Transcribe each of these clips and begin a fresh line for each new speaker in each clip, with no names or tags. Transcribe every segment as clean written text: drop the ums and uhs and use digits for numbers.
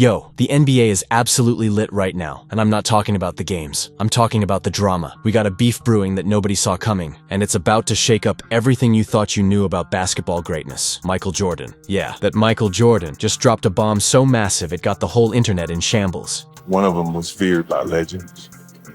Yo, the NBA is absolutely lit right now, and I'm not talking about the games. I'm talking about the drama. We got a beef brewing that nobody saw coming, and it's about to shake up everything you thought you knew about basketball greatness. Michael Jordan. Yeah, that Michael Jordan just dropped a bomb so massive it got the whole internet in shambles.
One of them was feared by legends.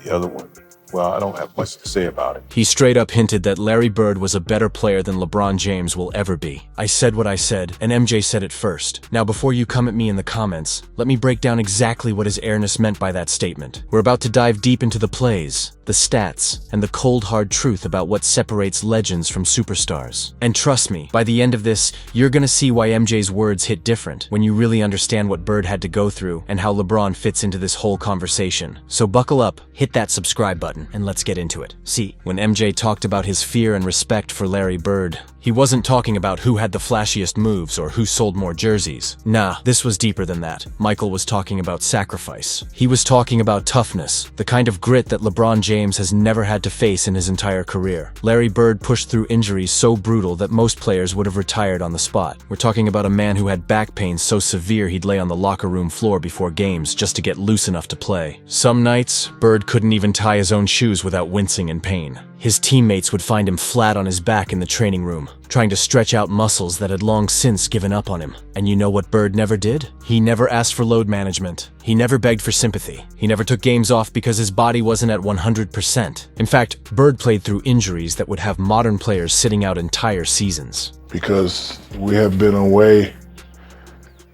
The other one, well, I don't have much to say about it.
He straight up hinted that Larry Bird was a better player than LeBron James will ever be. I said what I said, and MJ said it first. Now before you come at me in the comments, let me break down exactly what his airness meant by that statement. We're about to dive deep into the plays, the stats, and the cold hard truth about what separates legends from superstars. And trust me, by the end of this, you're gonna see why MJ's words hit different when you really understand what Bird had to go through and how LeBron fits into this whole conversation. So buckle up, hit that subscribe button, and let's get into it. See, when MJ talked about his fear and respect for Larry Bird, he wasn't talking about who had the flashiest moves or who sold more jerseys. Nah, this was deeper than that. Michael was talking about sacrifice. He was talking about toughness, the kind of grit that LeBron James has never had to face in his entire career. Larry Bird pushed through injuries so brutal that most players would have retired on the spot. We're talking about a man who had back pain so severe he'd lay on the locker room floor before games just to get loose enough to play. Some nights, Bird couldn't even tie his own shoes without wincing in pain. His teammates would find him flat on his back in the training room, trying to stretch out muscles that had long since given up on him. And you know what Bird never did? He never asked for load management. He never begged for sympathy. He never took games off because his body wasn't at 100%. In fact, Bird played through injuries that would have modern players sitting out entire seasons.
Because we have been away,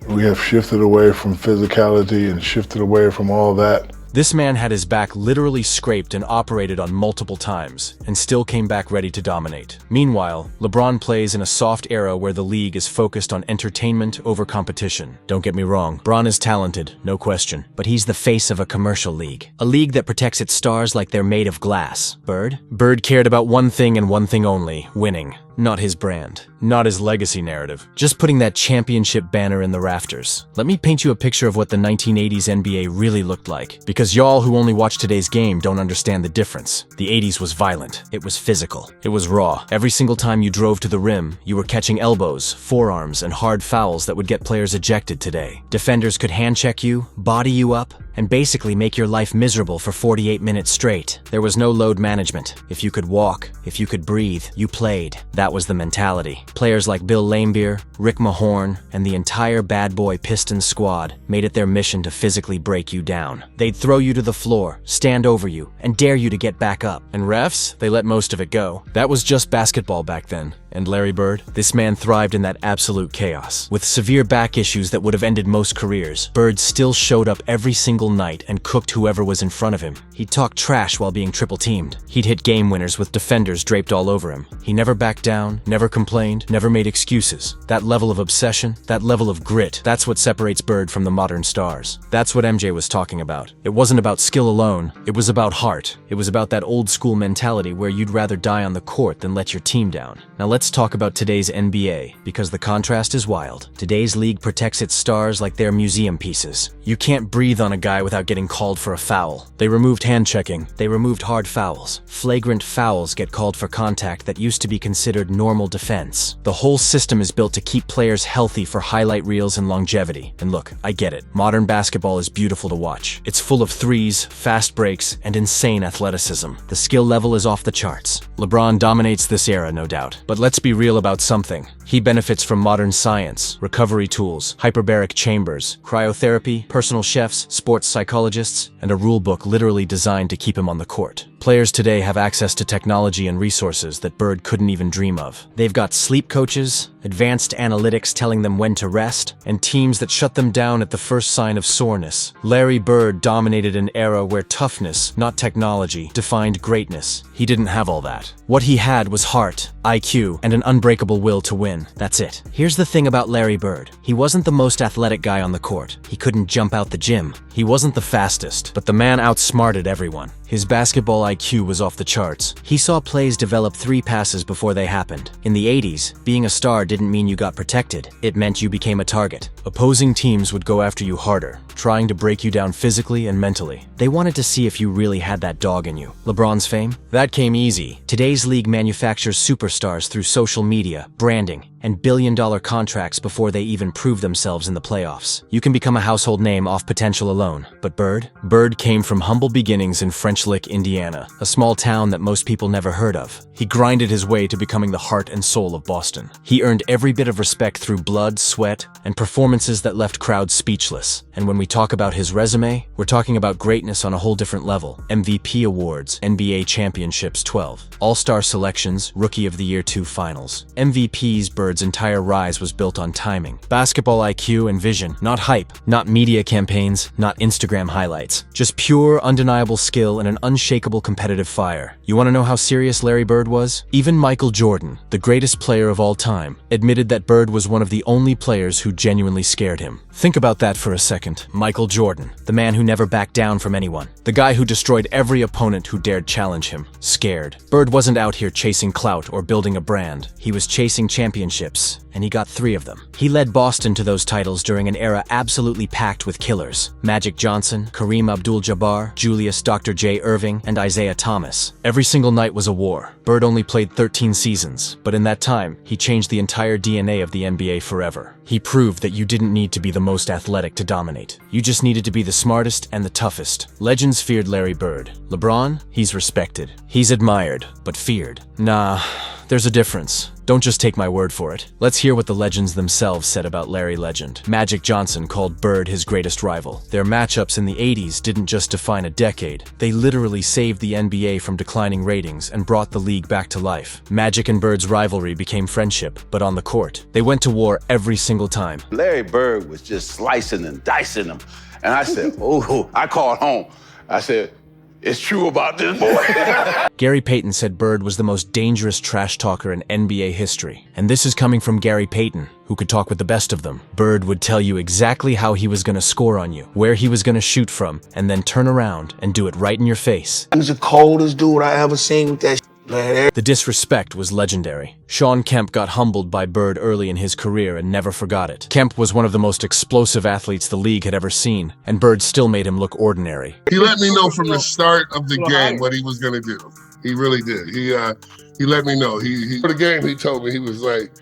we have shifted away from physicality and shifted away from all that.
This man had his back literally scraped and operated on multiple times, and still came back ready to dominate. Meanwhile, LeBron plays in a soft era where the league is focused on entertainment over competition. Don't get me wrong, Bron is talented, no question, but he's the face of a commercial league. A league that protects its stars like they're made of glass. Bird cared about one thing and one thing only, winning. Not his brand, not his legacy narrative, just putting that championship banner in the rafters. Let me paint you a picture of what the 1980s NBA really looked like, because y'all who only watch today's game don't understand the difference. The 80s was violent, it was physical, it was raw. Every single time you drove to the rim, you were catching elbows, forearms, and hard fouls that would get players ejected today. Defenders could hand check you, body you up, and basically make your life miserable for 48 minutes straight. There was no load management. If you could walk, if you could breathe, you played. That was the mentality. Players like Bill Laimbeer, Rick Mahorn, and the entire bad boy Pistons squad made it their mission to physically break you down. They'd throw you to the floor, stand over you, and dare you to get back up. And refs, they let most of it go. That was just basketball back then. And Larry Bird? This man thrived in that absolute chaos. With severe back issues that would have ended most careers, Bird still showed up every single night and cooked whoever was in front of him. He'd talk trash while being triple-teamed. He'd hit game winners with defenders draped all over him. He never backed down, never complained, never made excuses. That level of obsession, that level of grit, that's what separates Bird from the modern stars. That's what MJ was talking about. It wasn't about skill alone, it was about heart. It was about that old-school mentality where you'd rather die on the court than let your team down. Now let's talk about today's NBA, because the contrast is wild. Today's league protects its stars like they're museum pieces. You can't breathe on a guy without getting called for a foul. They removed hand checking. They removed hard fouls. Flagrant fouls get called for contact that used to be considered normal defense. The whole system is built to keep players healthy for highlight reels and longevity. And look, I get it. Modern basketball is beautiful to watch. It's full of threes, fast breaks, and insane athleticism. The skill level is off the charts. LeBron dominates this era, no doubt. But let's be real about something. He benefits from modern science, recovery tools, hyperbaric chambers, cryotherapy, personal chefs, sports psychologists, and a rule book literally designed to keep him on the court. Players today have access to technology and resources that Bird couldn't even dream of. They've got sleep coaches, advanced analytics telling them when to rest, and teams that shut them down at the first sign of soreness. Larry Bird dominated an era where toughness, not technology, defined greatness. He didn't have all that. What he had was heart, IQ, and an unbreakable will to win. That's it. Here's the thing about Larry Bird. He wasn't the most athletic guy on the court. He couldn't jump out the gym. He wasn't the fastest, but the man outsmarted everyone. His basketball IQ was off the charts. He saw plays develop 3 passes before they happened. In the 80s, being a star didn't mean you got protected. It meant you became a target. Opposing teams would go after you harder, trying to break you down physically and mentally. They wanted to see if you really had that dog in you. LeBron's fame? That came easy. Today's league manufactures superstars through social media, branding, and billion-dollar contracts before they even prove themselves in the playoffs. You can become a household name off potential alone, but Bird came from humble beginnings in French Lick, Indiana, a small town that most people never heard of. He grinded his way to becoming the heart and soul of Boston. He earned every bit of respect through blood, sweat, and performances that left crowds speechless. And when we talk about his resume, we're talking about greatness on a whole different level. MVP awards, NBA championships 12, All-Star selections, Rookie of the Year 2 finals. MVP's Bird's entire rise was built on timing, basketball IQ and vision, not hype, not media campaigns, not Instagram highlights. Just pure, undeniable skill and an unshakable competitive fire. You want to know how serious Larry Bird was? Even Michael Jordan, the greatest player of all time, admitted that Bird was one of the only players who genuinely scared him. Think about that for a second. Michael Jordan, the man who never backed down from anyone. The guy who destroyed every opponent who dared challenge him. Scared. Bird wasn't out here chasing clout or building a brand. He was chasing championships, and he got 3 of them. He led Boston to those titles during an era absolutely packed with killers. Magic Johnson, Kareem Abdul-Jabbar, Julius Dr. J. Irving, and Isaiah Thomas. Every single night was a war. Bird only played 13 seasons, but in that time, he changed the entire DNA of the NBA forever. He proved that you didn't need to be the most athletic to dominate. You just needed to be the smartest and the toughest. Legends feared Larry Bird. LeBron, he's respected. He's admired, but feared. Nah, there's a difference. Don't just take my word for it. Let's hear what the legends themselves said about Larry Legend. Magic Johnson called Bird his greatest rival. Their matchups in the 80s didn't just define a decade. They literally saved the NBA from declining ratings and brought the league back to life. Magic and Bird's rivalry became friendship, but on the court, they went to war every single time.
Larry Bird was just slicing and dicing them. And I said, oh, I called home. I said, it's true about this boy.
Gary Payton said Bird was the most dangerous trash talker in NBA history. And this is coming from Gary Payton, who could talk with the best of them. Bird would tell you exactly how he was going to score on you, where he was going to shoot from, and then turn around and do it right in your face.
He's the coldest dude I ever seen with that man.
The disrespect was legendary. Shawn Kemp got humbled by Bird early in his career and never forgot it. Kemp was one of the most explosive athletes the league had ever seen, and Bird still made him look ordinary.
He let me know from the start of the game what he was going to do. He really did. He let me know. For the game, he told me, he was like,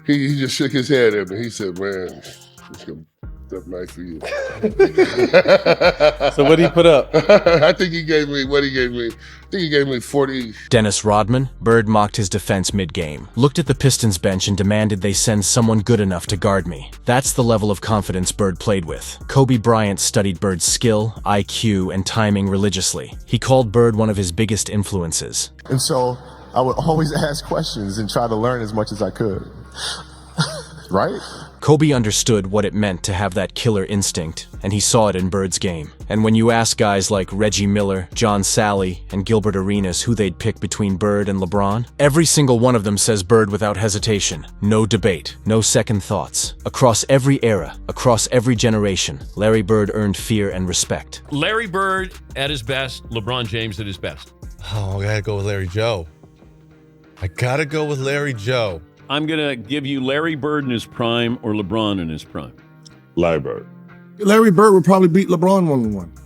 he just shook his head at me. He said, man, it's going to be nice for you.
So what did he put up?
I think he gave me, I think he gave me 40.
Dennis Rodman, Bird mocked his defense mid-game, looked at the Pistons bench and demanded they send someone good enough to guard me. That's the level of confidence Bird played with. Kobe Bryant studied Bird's skill, IQ, and timing religiously. He called Bird one of his biggest influences.
And so I would always ask questions and try to learn as much as I could. Right?
Kobe understood what it meant to have that killer instinct, and he saw it in Bird's game. And when you ask guys like Reggie Miller, John Sally, and Gilbert Arenas who they'd pick between Bird and LeBron, every single one of them says Bird without hesitation. No debate, no second thoughts. Across every era, across every generation, Larry Bird earned fear and respect.
Larry Bird at his best, LeBron James at his best.
Oh, I gotta go with Larry Joe. I gotta go with Larry Joe.
I'm going to give you Larry Bird in his prime or LeBron in his prime.
Larry Bird.
Larry Bird would probably beat LeBron 1-on-1.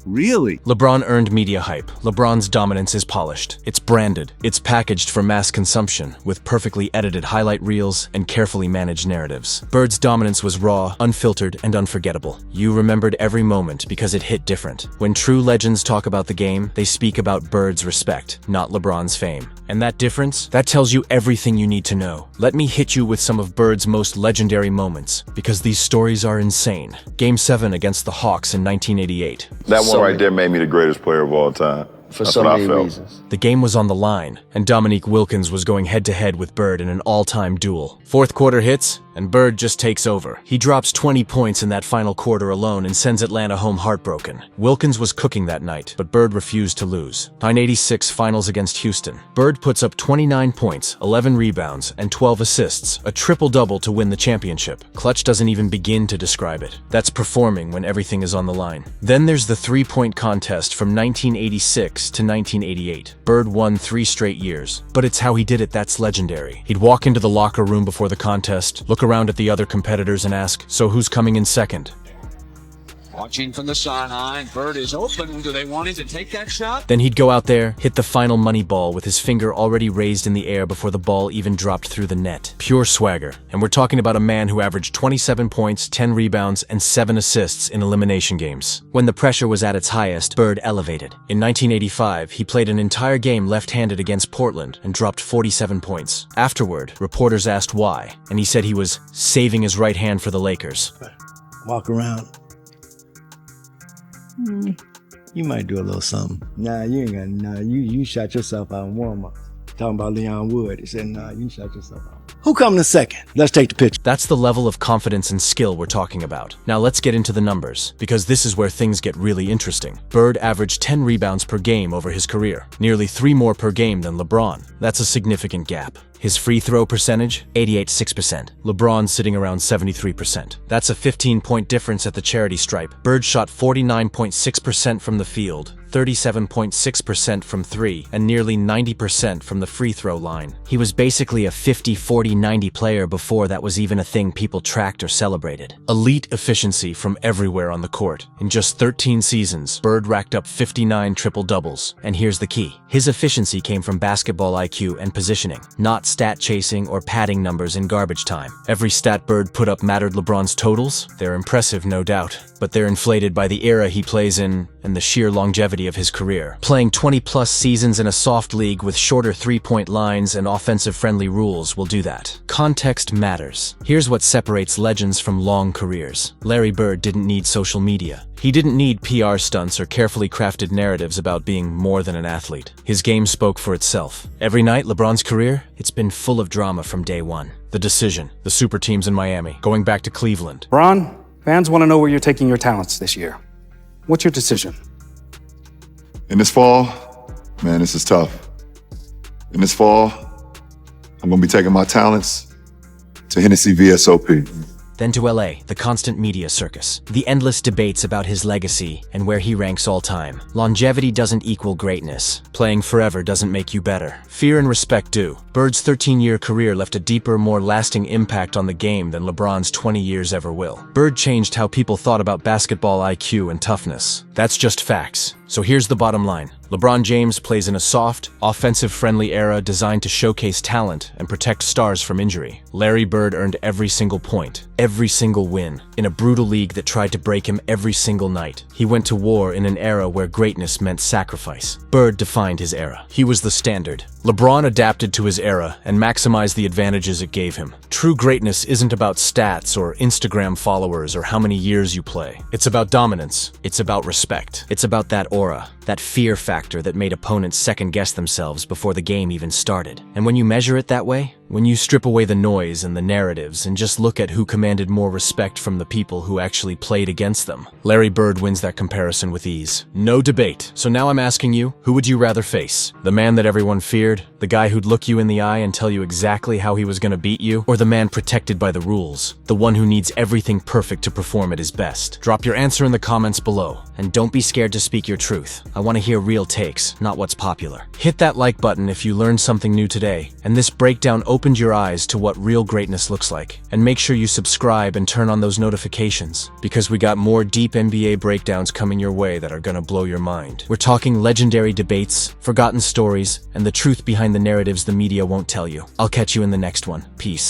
Really?
LeBron earned media hype. LeBron's dominance is polished. It's branded. It's packaged for mass consumption, with perfectly edited highlight reels and carefully managed narratives. Bird's dominance was raw, unfiltered, and unforgettable. You remembered every moment because it hit different. When true legends talk about the game, they speak about Bird's respect, not LeBron's fame. And that difference, that tells you everything you need to know. Let me hit you with some of Bird's most legendary moments, because these stories are insane. Game 7 against the Hawks in 1988.
That one right there made me the greatest player of all time.
For
That's
so
what I
many
felt.
reasons.
The game was on the line, and Dominique Wilkins was going head-to-head with Bird in an all-time duel. Fourth quarter hits, and Bird just takes over. He drops 20 points in that final quarter alone and sends Atlanta home heartbroken. Wilkins was cooking that night, but Bird refused to lose. 986 finals against Houston. Bird puts up 29 points, 11 rebounds, and 12 assists, a triple-double to win the championship. Clutch doesn't even begin to describe it. That's performing when everything is on the line. Then there's the three-point contest from 1986 to 1988. Bird won 3 straight years, but it's how he did it that's legendary. He'd walk into the locker room before the contest, look around at the other competitors and ask, so who's coming in second?
Watching from the sideline, Bird is open. Do they want him to take that shot?
Then he'd go out there, hit the final money ball with his finger already raised in the air before the ball even dropped through the net. Pure swagger. And we're talking about a man who averaged 27 points, 10 rebounds, and 7 assists in elimination games. When the pressure was at its highest, Bird elevated. In 1985, he played an entire game left-handed against Portland and dropped 47 points. Afterward, reporters asked why, and he said he was saving his right hand for the Lakers.
Walk around. You might do a little something. Nah, you ain't got. Nah, you shot yourself out in warm-up. Talking about Leon Wood. He said, nah, you shot yourself out. Who coming in second? Let's take the picture.
That's the level of confidence and skill we're talking about. Now let's get into the numbers, because this is where things get really interesting. Bird averaged 10 rebounds per game over his career, nearly 3 more per game than LeBron. That's a significant gap. His free throw percentage, 88.6%. LeBron sitting around 73%. That's a 15-point difference at the charity stripe. Bird shot 49.6% from the field, 37.6% from 3, and nearly 90% from the free throw line. He was basically a 50-40-90 player before that was even a thing people tracked or celebrated. Elite efficiency from everywhere on the court. In just 13 seasons, Bird racked up 59 triple-doubles. And here's the key. His efficiency came from basketball IQ and positioning, not stat chasing or padding numbers in garbage time. Every stat Bird put up mattered. LeBron's totals? They're impressive, no doubt, but they're inflated by the era he plays in and the sheer longevity of his career. Playing 20-plus seasons in a soft league with shorter three-point lines and offensive-friendly rules will do that. Context matters. Here's what separates legends from long careers. Larry Bird didn't need social media. He didn't need PR stunts or carefully crafted narratives about being more than an athlete. His game spoke for itself. Every night, LeBron's career, it's been full of drama from day one. The decision, the super teams in Miami, going back to Cleveland.
Bron, fans want to know where you're taking your talents this year. What's your decision?
In this fall, man, this is tough. In this fall, I'm gonna be taking my talents to Hennessy VSOP.
Then to LA, the constant media circus. The endless debates about his legacy and where he ranks all time. Longevity doesn't equal greatness. Playing forever doesn't make you better. Fear and respect do. Bird's 13-year career left a deeper, more lasting impact on the game than LeBron's 20 years ever will. Bird changed how people thought about basketball IQ and toughness. That's just facts. So here's the bottom line. LeBron James plays in a soft, offensive-friendly era designed to showcase talent and protect stars from injury. Larry Bird earned every single point, every single win, in a brutal league that tried to break him every single night. He went to war in an era where greatness meant sacrifice. Bird defined his era. He was the standard. LeBron adapted to his era and maximized the advantages it gave him. True greatness isn't about stats or Instagram followers or how many years you play. It's about dominance. It's about respect. It's about that aura, that fear factor that made opponents second-guess themselves before the game even started. And when you measure it that way, when you strip away the noise and the narratives and just look at who commanded more respect from the people who actually played against them, Larry Bird wins that comparison with ease. No debate. So now I'm asking you, who would you rather face? The man that everyone feared? The guy who'd look you in the eye and tell you exactly how he was gonna beat you? Or the man protected by the rules? The one who needs everything perfect to perform at his best? Drop your answer in the comments below. And don't be scared to speak your truth. I want to hear real takes, not what's popular. Hit that like button if you learned something new today, and this breakdown opened your eyes to what real greatness looks like. And make sure you subscribe and turn on those notifications, because we got more deep NBA breakdowns coming your way that are gonna blow your mind. We're talking legendary debates, forgotten stories, and the truth behind the narratives the media won't tell you. I'll catch you in the next one. Peace.